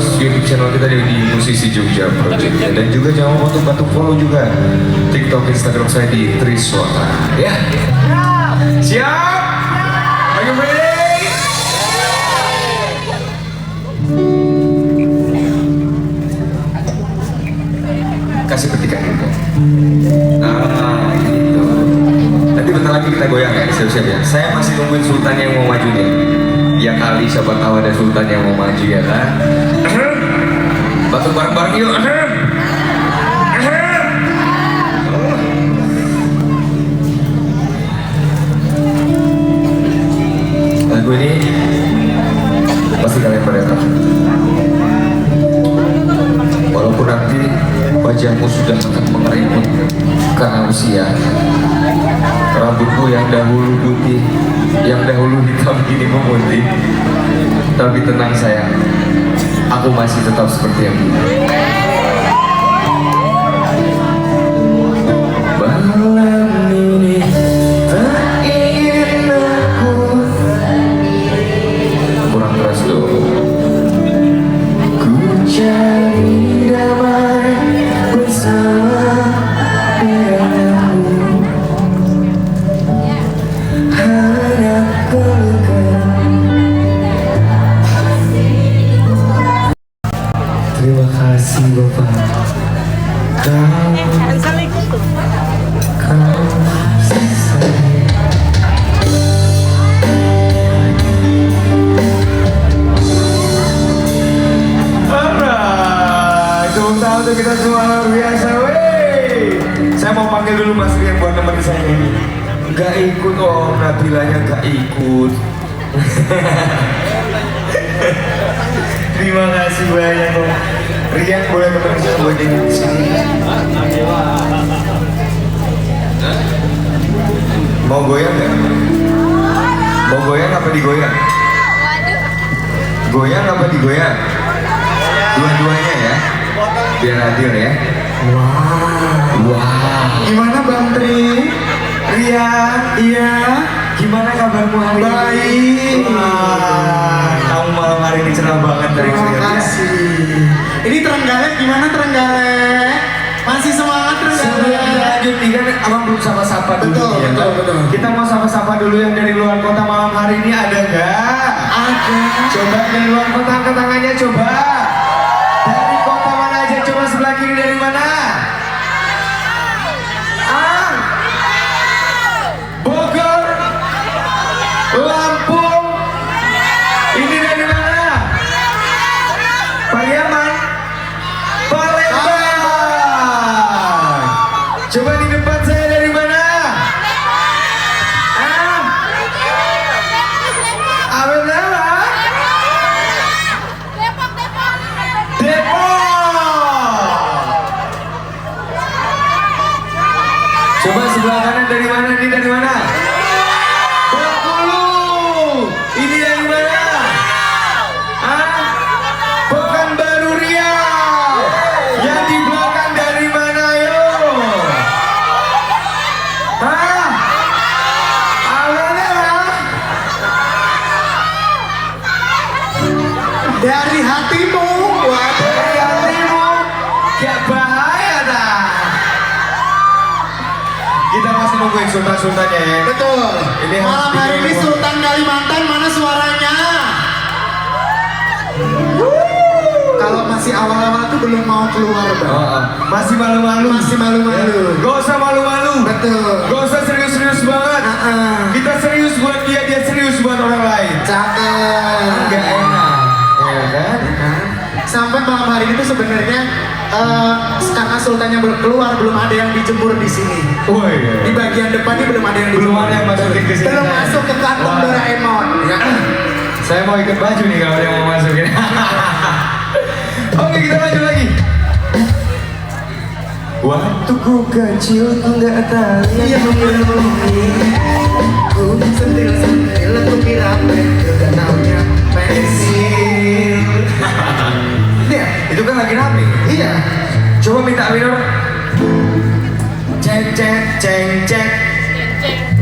terus YouTube channel kita di Musisi Jogja Project dan juga jangan lupa untuk bantu follow juga TikTok, Instagram saya di Triswata. Ya, siap? Are you ready? Kasih petikan juga. Nah, gitu. Nanti bentar lagi kita goyang ya, siap-siap ya. Saya masih nungguin Sultan yang mau maju nih. Ya kali siapa tahu ada Sultan yang mau maju ya kan. Batuk bareng-bareng yuk. Lagu ini pasti kalian pada tahu. Walaupun nanti wajahmu sudah akan mengerimut karena usia, rambutmu yang dahulu putih, yang dahulu hitam kini memutih. Tapi tenang sayang, aku masih tetap seperti yang dulu. Malam ini tak ingin aku. Kurang keras dong. Ku cari damai bersama denganmu. Hanya pelukan. Terima kasih Bapak. Kau sayang. Tepuk tangan untuk kita semua luar biasa, wey. Saya mau panggil dulu Mas Rian buat nemenin saya ini. Gak ikut Om, Nabilanya gak ikut. Terima kasih banyak Om. Rian boleh nemenin saya buat ini di sini. Mau goyang gak? Mau goyang apa digoyang? Goyang apa digoyang? Dua-duanya ya, biar adil ya. Wow. Gimana Bang Tri? Rian, iya. Gimana kabarmu hari ini? Baik. Wah, kamu malam hari ini cerah banget. Terima kasih. Ini Trenggalek gimana Trenggalek? Masih semangat Trenggalek? Sebelum lanjut nih kan abang belum sapa-sapa dulu. Betul. Kita mau sapa-sapa dulu yang dari luar kota malam hari ini ada nggak? Ada. Coba dari luar kota angkat tangannya coba. Dari kota mana aja coba sebelah kiri dari mana? Bogor, Lampung. Ini dari mana? Pariaman, Palembang. Coba di depan saya dari mana? Coba sebelah kanan dari mana? Ini dari mana? Bengkulu. Ini dari mana? Pekanbaru Riau. Yang di belakang dari mana yo? Dari hatimu. Dari hatimu. Gak bahaya dah. Kita masih nungguin sultan-sultannya ya. Betul. Ini Malam hari ini harus Sultan Kalimantan mana suaranya? Kalau masih awal-awal tuh belum mau keluar Bang. Masih malu-malu. Masih malu-malu. Gak usah malu-malu. Betul. Gak usah serius-serius banget. Kita serius buat dia, dia serius buat orang lain. Cakep. Gak enak, ya kan? Sampai malam hari ini tuh sebenarnya karena sultannya belum keluar, belum ada yang dijemur di sini. Oh iya. Di bagian depannya belum ada yang dijemur. Belum ada yang masuk ke sini. Belum masuk ke kantong Wah. Doraemon. Ya. Saya mau ikut baju nih kalau dia mau masukin. Oke, kita lanjut lagi. Waktu ku kecil nggak tahu Iya mungkin ku sentil-sentil aku kira gak taunya pensil. Ini ya, itu kan lagi rame. Iya. Coba minta minor. Cek cek ceng cek.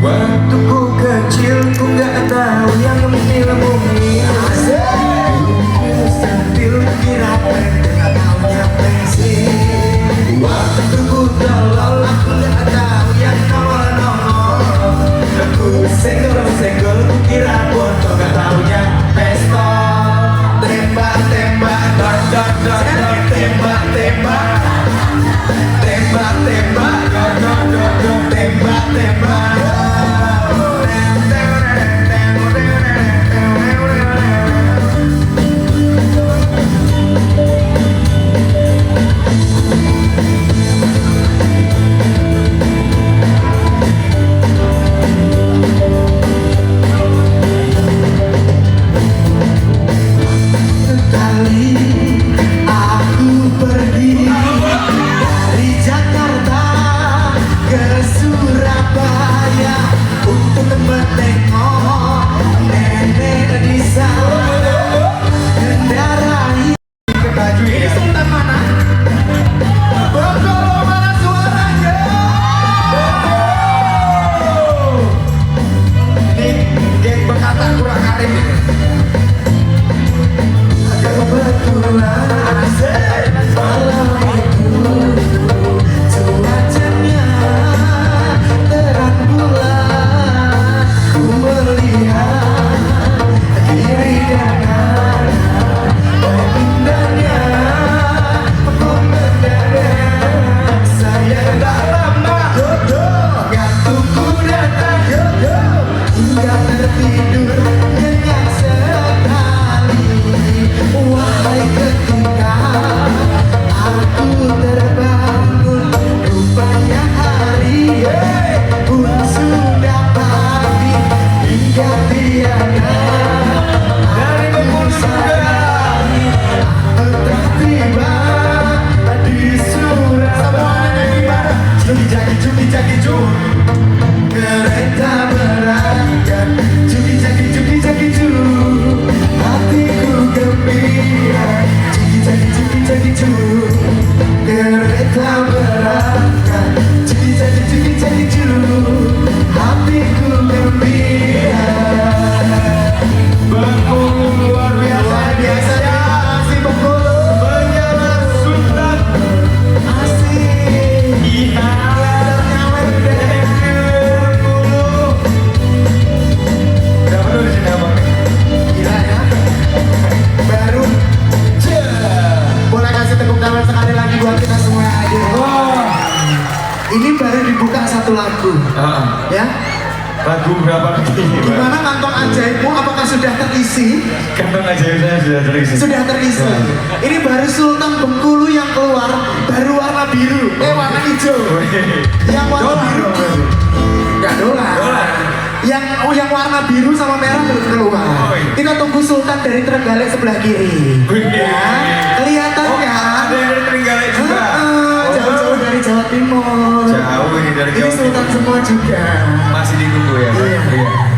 Waktu ku kecil ku nggak tahu yang mungil-mungil. Sentil kira tepuk tangan sekali lagi buat kita semua yang hadir. Ini baru dibuka satu lagu, ya. Lagu berapa lagi? Gimana kantong ajaibmu? Apakah sudah terisi? Kantong ajaib saya sudah terisi. Sudah terisi. Ini baru Sultan Bengkulu yang keluar, baru warna biru, warna hijau. Yang warna biru, nggak dolar. Yang warna biru sama merah belum keluar. Kita tunggu Sultan dari Trenggalek sebelah kiri. Ya, kelihatan kan? Ada yang dari Trenggalek juga. Jauh-jauh dari Jawa Timur. Jauh ini dari Jawa Ini Sultan semua juga. Masih ditunggu ya. Iya.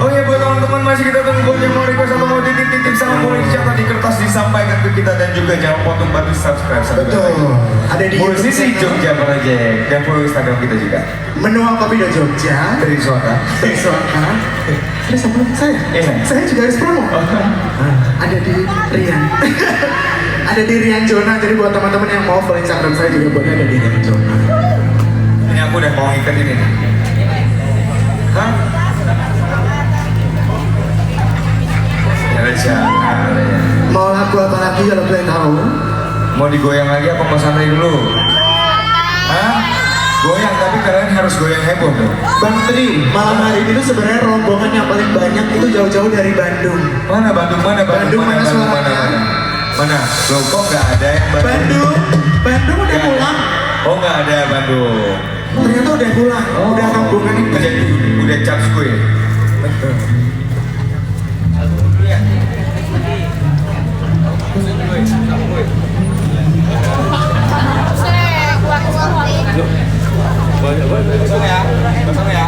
Oh iya buat teman-teman masih kita tunggu yang mau request atau mau titip-titip sama boleh dicatat di kertas disampaikan ke kita dan juga jangan lupa untuk bantu subscribe. Betul. Ada di Musisi Jogja Project dan follow Instagram kita juga. Menua Kopi do Jogja. Dari suara. Terus apa saya? Iya. Saya juga harus promo. Ada di Rian. Ada di Rian Jona. Jadi buat teman-teman yang mau follow Instagram saya juga boleh ada di Rian Jona. Ini aku udah mau ikat ini nih. Hah? Jangan. Mau lagu apa lagi kalau boleh tahu? Mau digoyang lagi apa mau santai dulu? Hah? Goyang tapi kalian harus goyang heboh dong. Bang Tri, malam hari ini tuh sebenarnya rombongan yang paling banyak itu jauh-jauh dari Bandung. Mana Bandung mana? Mana? Loh kok nggak ada yang Bandung udah Nggak pulang. ada. Oh nggak ada Bandung. Ternyata udah pulang. Udah rombongan ini. Udah caps gue. Kosong ya.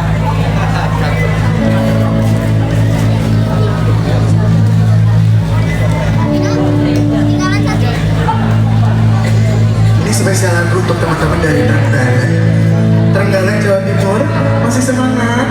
Ini spesial lagu untuk teman-teman dari Trenggalek, Jawa Timur. Masih semangat.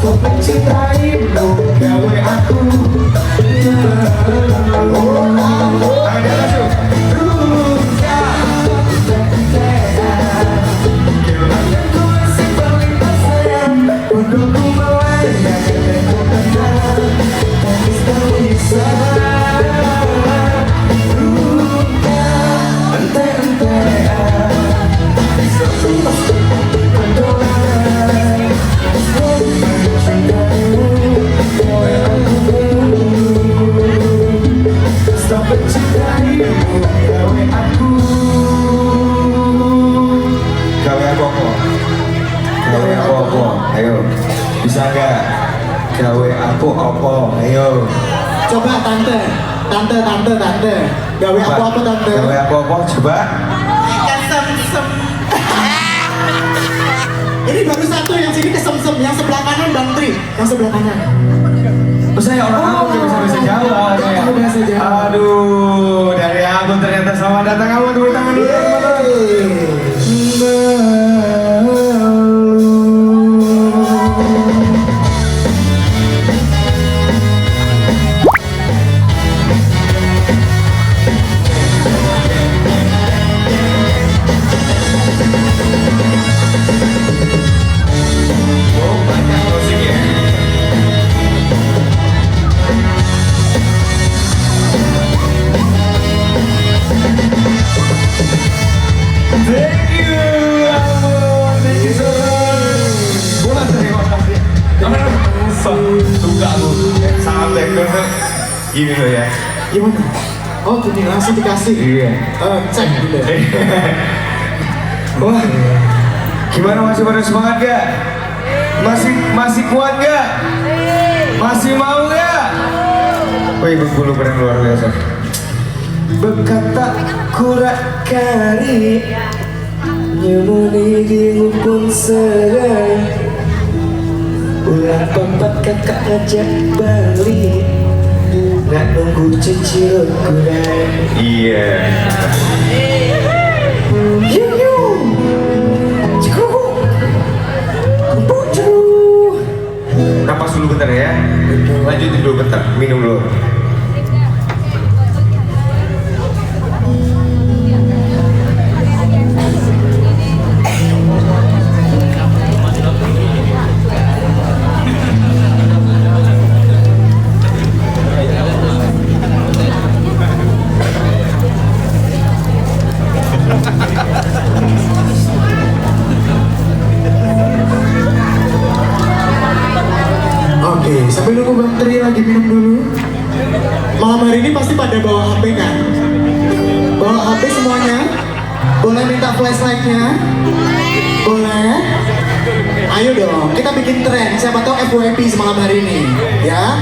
Kau mencintaimu, gawe aku. Ada langsung. Ayo, bisa nggak? Gawe aku opo? Ayo. Coba tante. Gawe aku apa tante? Gawe aku opo? Coba. Kesem-sem. Ini baru satu yang sini kesem-sem, yang sebelah kanan Bang Tri, yang sebelah kanan. Oh, saya orang aku nggak bisa bahasa Jawa. Kamu bahasa Jawa. Aduh, dari aku ternyata selamat datang kamu tepuk tangan dulu teman-teman. Suka aku. Sampai ke gini loh ya. Gimana? Oh gini langsung dikasih. Iya. Cek dulu. Wah, gimana masih pada semangat gak? Masih kuat gak? Masih mau gak? Wih, Bengkulu keren luar biasa. Berkata kurak kari nyemuni di lupun serai ulang pempat kakak ngajak balik nak nunggu cicil kurai. Iya. Napas dulu bentar ya. Lanjutin dulu bentar, minum dulu. Oke, sambil nunggu Bang Tri lagi minum dulu. Malam hari ini pasti pada bawa HP kan? Bawa HP semuanya? Boleh minta flashlightnya? Boleh? Ayo dong, kita bikin tren. Siapa tahu FYP semalam hari ini, ya?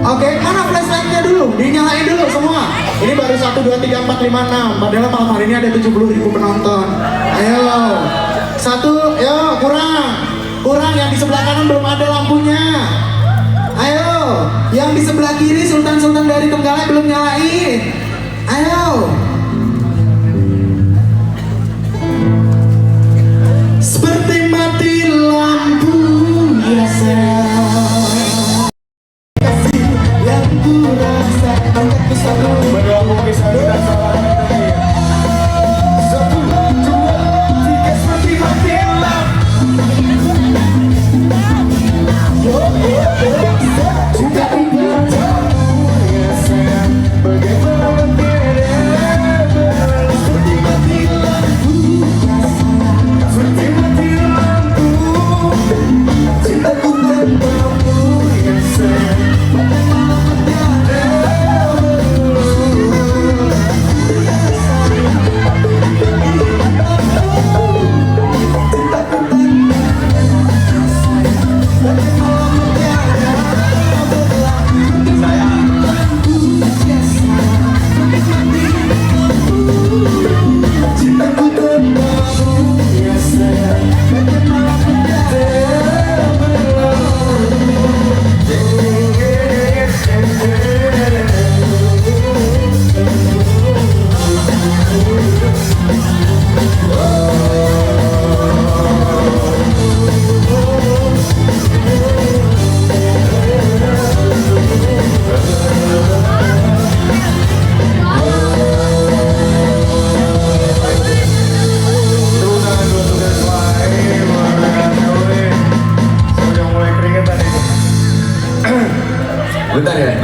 Oke, mana flashlightnya dulu? Dinyalain dulu semua. Ini baru 1, 2, 3, 4, 5, 6. Padahal malam hari ini ada 70.000 penonton. Ayo, 1, yo kurang. Kurang, yang di sebelah kanan belum ada lampunya. Ayo, yang di sebelah kiri Sultan-Sultan dari Tenggalek belum nyalain. Ayo. Seperti mati lampu biasa. Kasih yang ku rasa angkat ke sana. Berdoa bisa kita salah. 1, 2, 3 seperti mati lampu. Cinta indah ya sayang, bagaimana tidak seperti mati lampu, seperti mati lampu. Cintaku tanpamu ya sayang,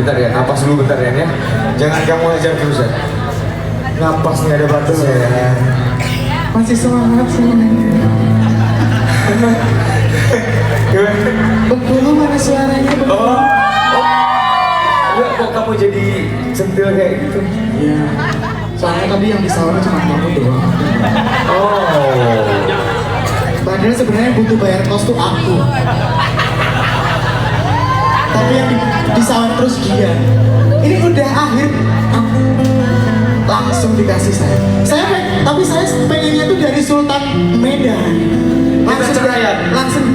bentar ya, napas dulu bentar ya. Jangan kamu ajar terus ya. Napas nggak ada batas ya. Masih semangat semuanya. Bengkulu mana suaranya? Oh, enggak kok kamu jadi centil kayak gitu? Iya. Soalnya tadi yang disawar cuma kamu doang. Oh. Padahal sebenarnya butuh bayar kos tuh aku. Tapi yang disawar terus dia. Ini udah akhir, langsung dikasih saya. Tapi saya pengennya tuh dari Sultan Medan.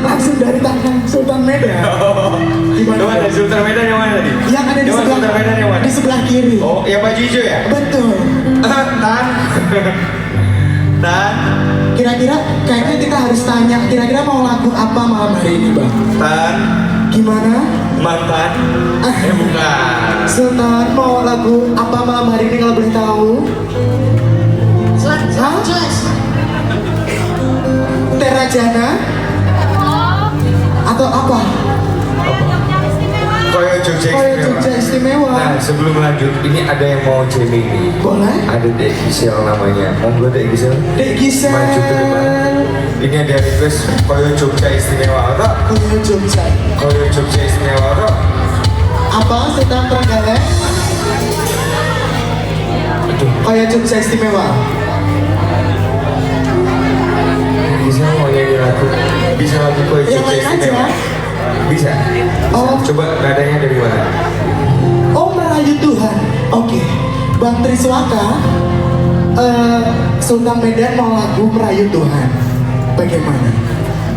Langsung dari tangan Sultan Medan. Gimana? Ada Sultan Medan yang mana tadi? Yang ada di sebelah, Sultan Medan yang mana? Di sebelah kiri. Oh, yang baju hijau ya? Betul. Tan. Kira-kira kayaknya kita harus tanya, kira-kira mau lagu apa malam hari ini, Bang? Tan. Gimana? Mantan. Bukan. Sultan mau lagu apa malam hari ini kalau boleh tahu? Terajana? Atau apa? Koyo Jogja Koyo istimewa. Jogja istimewa. Nah, sebelum lanjut, ini ada yang mau jamming nih. Boleh? Ada Dek Gisel namanya. Monggo Dek Gisel. Dek Gisel. Maju ke depan. Ini ada request Koyo Jogja istimewa atau Koyo Jogja. Koyo Jogja istimewa atau Apa sedang Trenggalek? aduh, Koyo Jogja istimewa. Gisel mau nyanyi lagu. Bisa lagu Koyo Yang Jogja lain aja. istimewa. Bisa. Oh. Coba nadanya dari mana? Oh, merayu Tuhan. Oke. Bang Triswaka, Sultan Medan mau lagu merayu Tuhan. Bagaimana?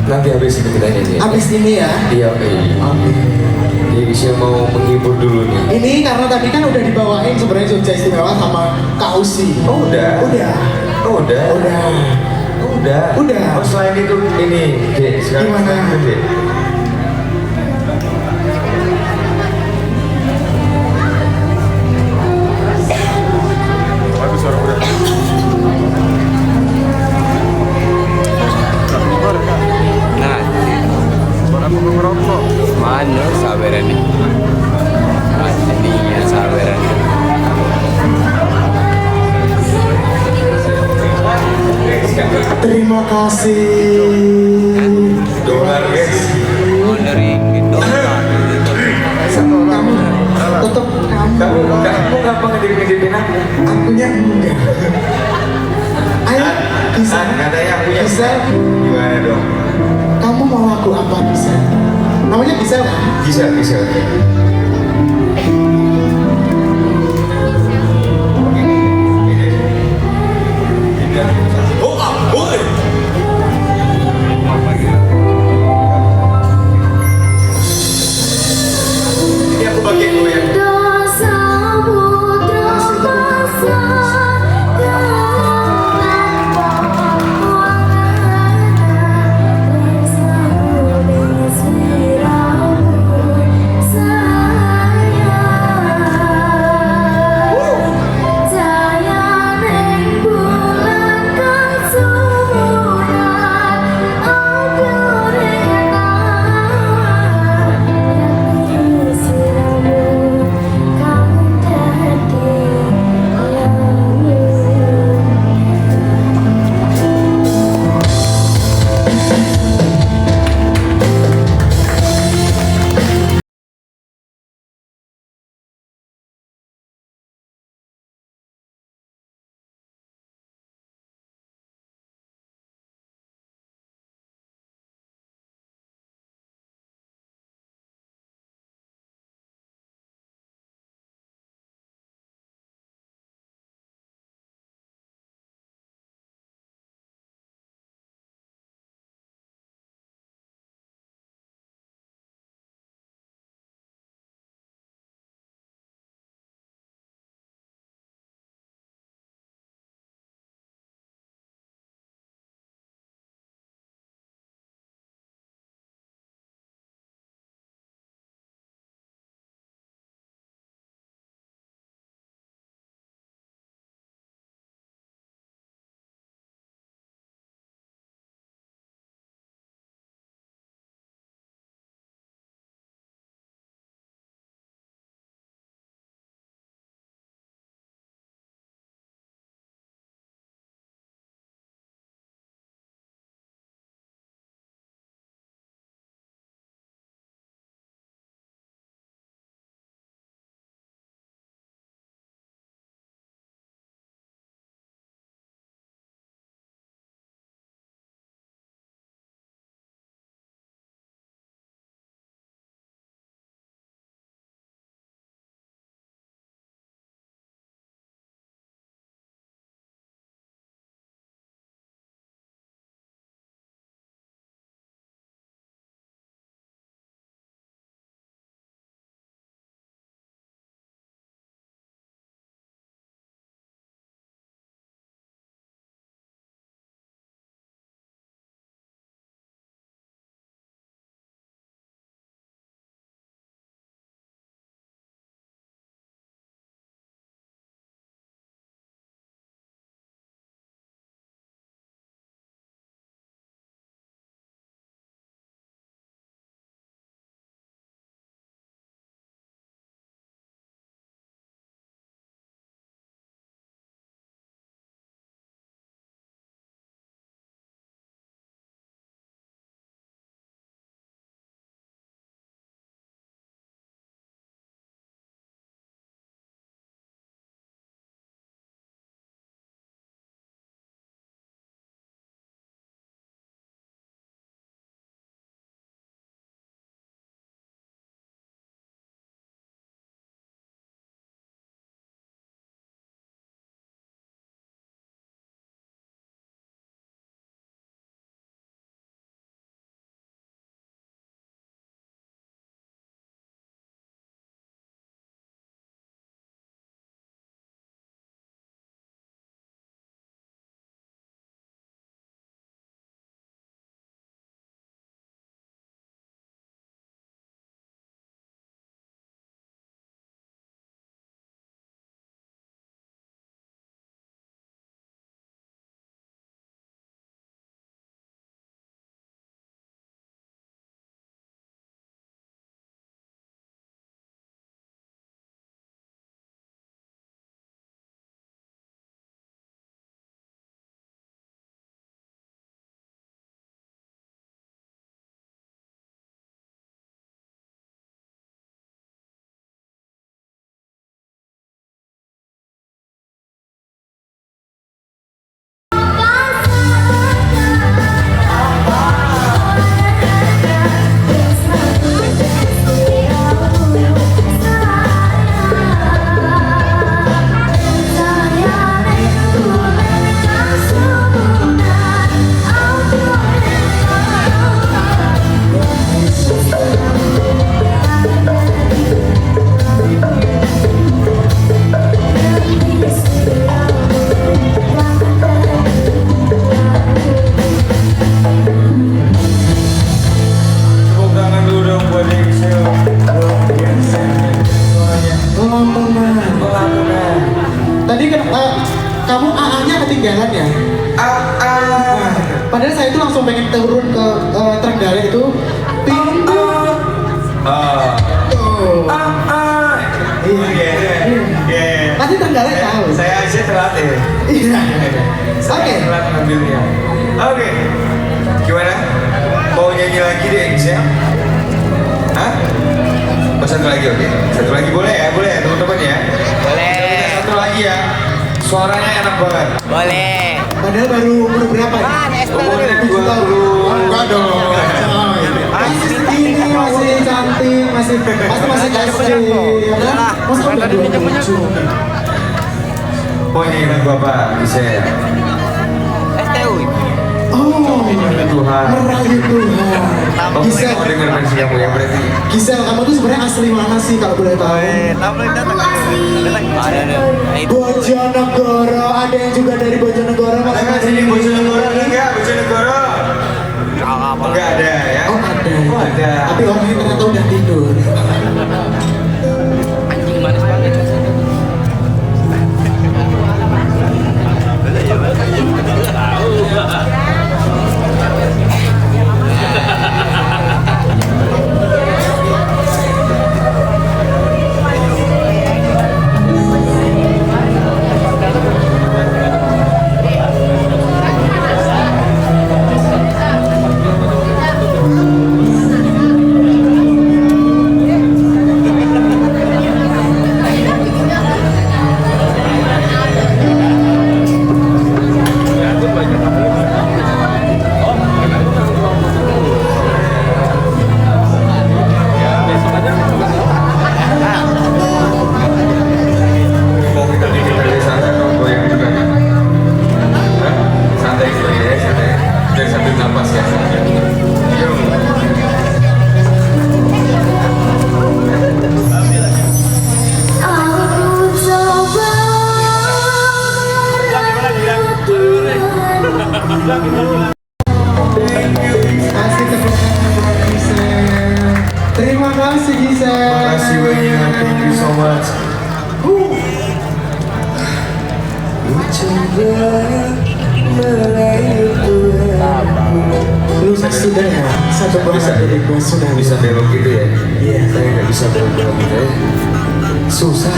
Nanti habis ini kita nyanyi. Abis ini ya. Iya, oke. Oke. Jadi Gisel mau menghibur dulu nih. Ini karena tadi kan udah dibawain sebenarnya Jogja istimewa sama Kak Usi. Oh, udah. Udah. Oh, udah. Udah. Oh, udah. Udah. Oh, selain itu ini, Dek. Sekarang Gimana? selain itu, Dek. Mana sabaran nih? Aslinya sabaran. Terima kasih. Dolar, guys. Mana ringgit dolar? Kamu tetap Kamu kamu. ngapa ngedip-ngedipin aku? Akunya enggak. Ayo, bisa. Katanya aku yang Bisa. gimana dong? Kamu mau lagu apa bisa? Namanya bisa kan? Bisa, bisa. Oh, boleh. Ini aku bagian goyang. Dosa putra pasang dalam kamu AA-nya ketinggalan ya? Nah, padahal saya itu langsung pengen turun ke Trenggalek itu pintu. Iya. Pasti Trenggalek tahu. Saya aja telat ya. Iya. Oke. Telat ngambilnya. Oke. Gimana? Mau nyanyi lagi deh, Gisel? Hah? Oh, satu lagi, oke. Satu lagi boleh ya teman-teman ya. Boleh. Satu lagi ya. Suaranya enak banget. Boleh. Padahal baru umur berapa ya? Umurnya 7 tahun. 20. Enggak dong. Masih segini, masih cantik, masih SD. Ya kan? Masa udah 27? Mau nyanyi lagu apa, Gisel? STU. Oh, Tuhan. merayu Tuhan. Oh, Gisel, mau denger versi kamu ya berarti. Gisel, kamu tuh sebenarnya asli mana sih kalau boleh tahu? Ada. Itu. Bojonegoro, ada yang juga dari Bojonegoro. Ada sini Bojonegoro enggak? Bojonegoro. Enggak ada ya? Oh ada. Oh ada. Tapi orangnya ternyata udah tidur. Anjing manis banget. Mau kita bikin dari sana atau goyang juga kan? Hah? Santai dulu ya, santai. Biar sambil napas ya. Yuk. Aku coba Kasih tepuk tangan buat Gisel. Terima kasih Gisel. Makasih banyak, thank you so much. Lu sudah ya? Satu Bisa, dari gua sudah. bisa belok gitu ya? Iya. Saya nggak bisa belok gitu ya. Susah.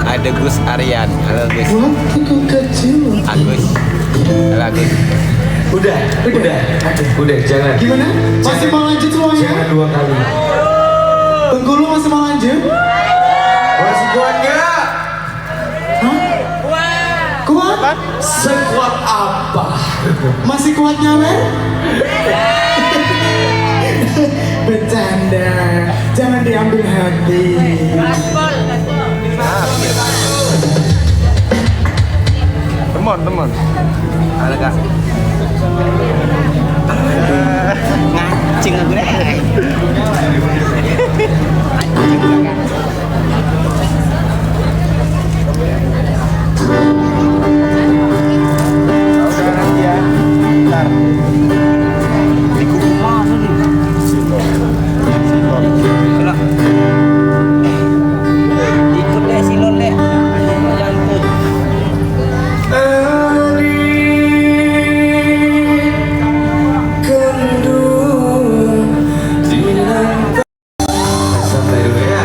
Ada Gus Aryan. Halo Gus. Waktuku kecil. Agus. Halo Agus. Udah, jangan. Gimana? Masih mau lanjut Jangan semuanya? 2 kali. Bengkulu masih mau lanjut? Masih kuat nggak? Hah? Kuat? Sekuat apa? Masih kuat nyawer? Bercanda. Jangan diambil hati. Teman. Halo Kak. Ngacing aku deh. Di kuku mana nih? Ikut deh silon deh. Jantung. Santai dulu ya.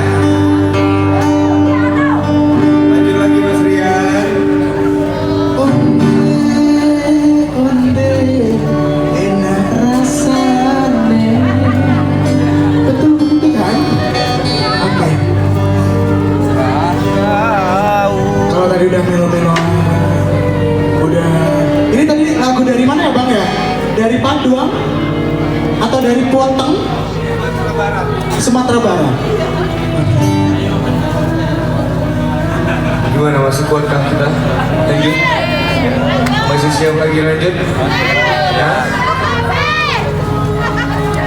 Lanjut lagi Mas Rian. Onde, enak rasane. Betul begitu kan? Oke. Kalau tadi udah melo-melo, udah. Ini tadi lagu dari mana ya Bang ya? Dari Paduang atau dari Puoteng? Sumatera Barat. Gimana, masih kuatkah kita? Lanjut. Masih siap lagi lanjut? Ya.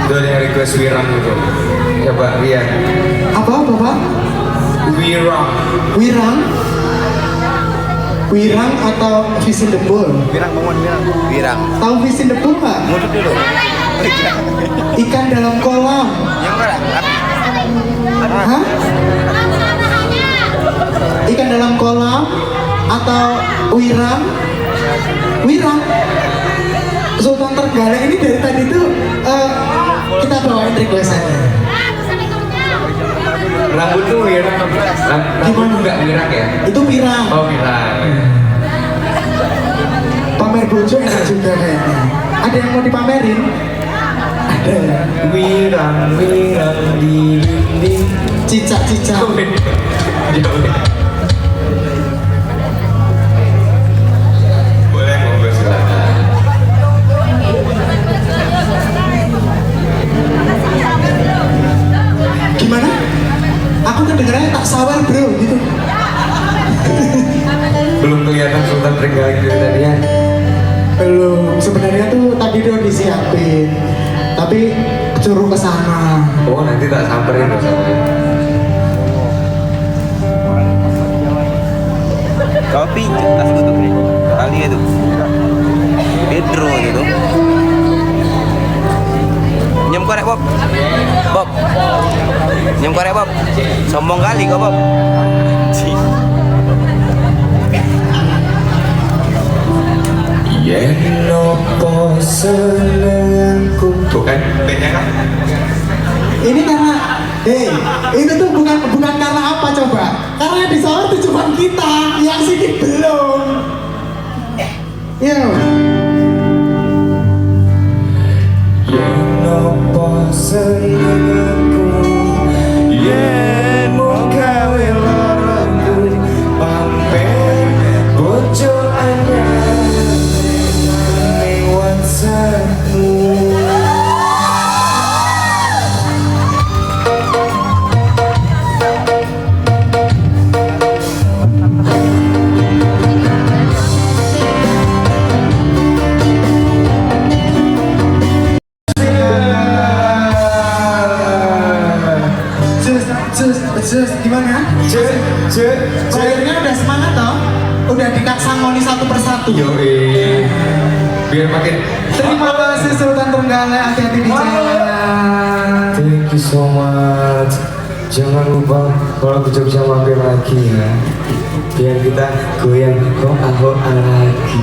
Udah ada yang request Wirang gitu. Ya Pak Rian. Apa Pak? Wirang. Wirang? Wirang atau Fish in the Bowl? Birang bangun birang. Birang. Tahu Fish in the Bowl nggak? Mundur dulu. Ikan dalam kolam. Yang mana? Hah? Ikan dalam kolam atau Wiram? Wiram. Sultan Trenggalek ini dari tadi tuh kita bawain requestannya. Rambut tuh wirang. Rambut enggak wirang ya? Itu Wiram. Oh wirang. Pamer bojo enak juga kayaknya. Ada yang mau dipamerin? Ada. Wirang di dinding. Cicak-cicak. Boleh monggo silakan. Gimana? Aku kedengarannya tak sabar bro gitu. Belum kelihatan Sultan Trenggalek dari tadi ya? Belum. Sebenarnya tuh tadi udah disiapin, tapi suruh ke sana. Oh nanti tak samperin loh samperin. Kopi tas tutup nih. Kali itu. Pedro gitu. Nyem korek Bob. Bob. Nyem korek Bob. Sombong kali kok Bob. Cih. Yen nopo senengku. Tuh kan, bandnya kan? Ini karena, itu tuh bukan karena apa coba? Karena yang disawar tuh cuma kita, yang sini belum. Yo. Yen nopo senengku, yen mau gawe loroku, pampen bojo anyar ning WhatsAppmu. Jus, gimana? Choirnya udah semangat toh? Udah dikaksangoni satu persatu. Yoi, biar makin. Terima kasih Sultan Trenggalek, hati-hati di jalan. Thank you so much. Jangan lupa kalau aku bisa mampir lagi ya. Biar kita goyang hoa lagi.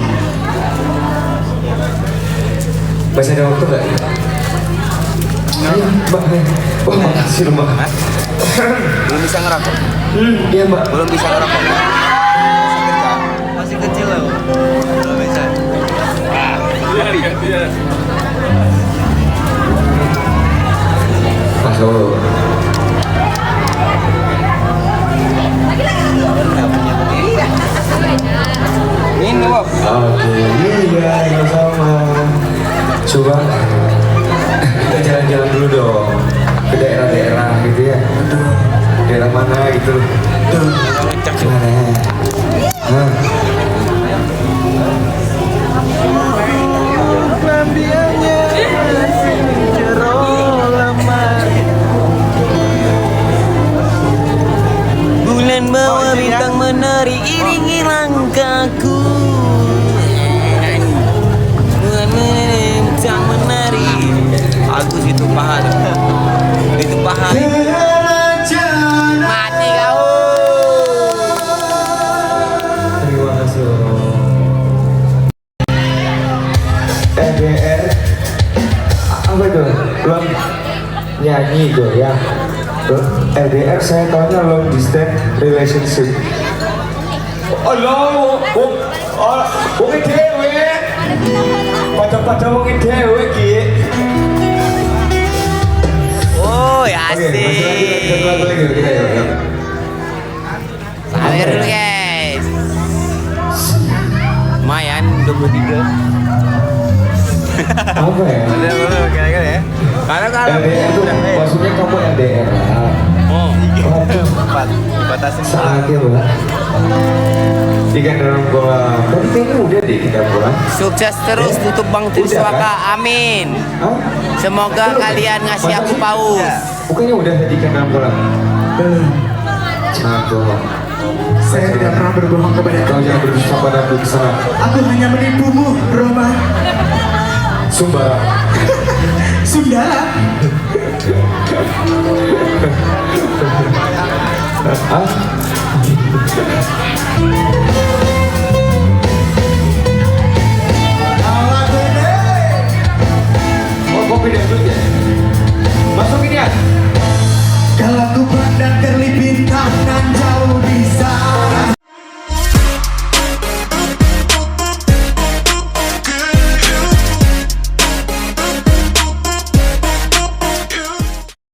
Masih ada waktu nggak? Ayo, Mbak. Wah, makasih loh, Mbak. Belum bisa ngerokok. Iya, Mbak. Belum bisa ngerokok. Masih kecil loh. Belum bisa. Masuk. Ini Bob. Oke, iya, sama. Coba kita jalan-jalan dulu dong ke daerah-daerah gitu ya. Daerah mana gitu? Gimana? Hah? Bulan bawa bintang menari iringi langkahku. Bulan bintang menari. Agus itu paha. Itu paha. Mati kau. Terima kasih. LDR apa itu? Belum nyanyi itu ya. LDR saya tahunya long distance relationship. Allah, wong dhewe. Pada wong dhewe ki. Oh, Oke, asik. masih lagi kita ya. Sabar dulu guys. Lumayan 23. Apa ya? Bener kira-kira ya. Karena kalau LDR itu maksudnya kamu LDR. oh, Waduh, batasin saatnya Mbak. Ikan dalam kolam. Tadi kayaknya udah deh kita pulang. Sukses terus tutup Bang Triswaka. Amin. Hah? Semoga kalian ngasih aku paus. Bukannya udah ikan dalam kolam? Belum. Jangan bohong. Saya tidak pernah berbohong kepada Kau kamu. jangan berdusta padaku di sana. Aku hanya menipumu, Roma. Sumba. Sundara. Hah?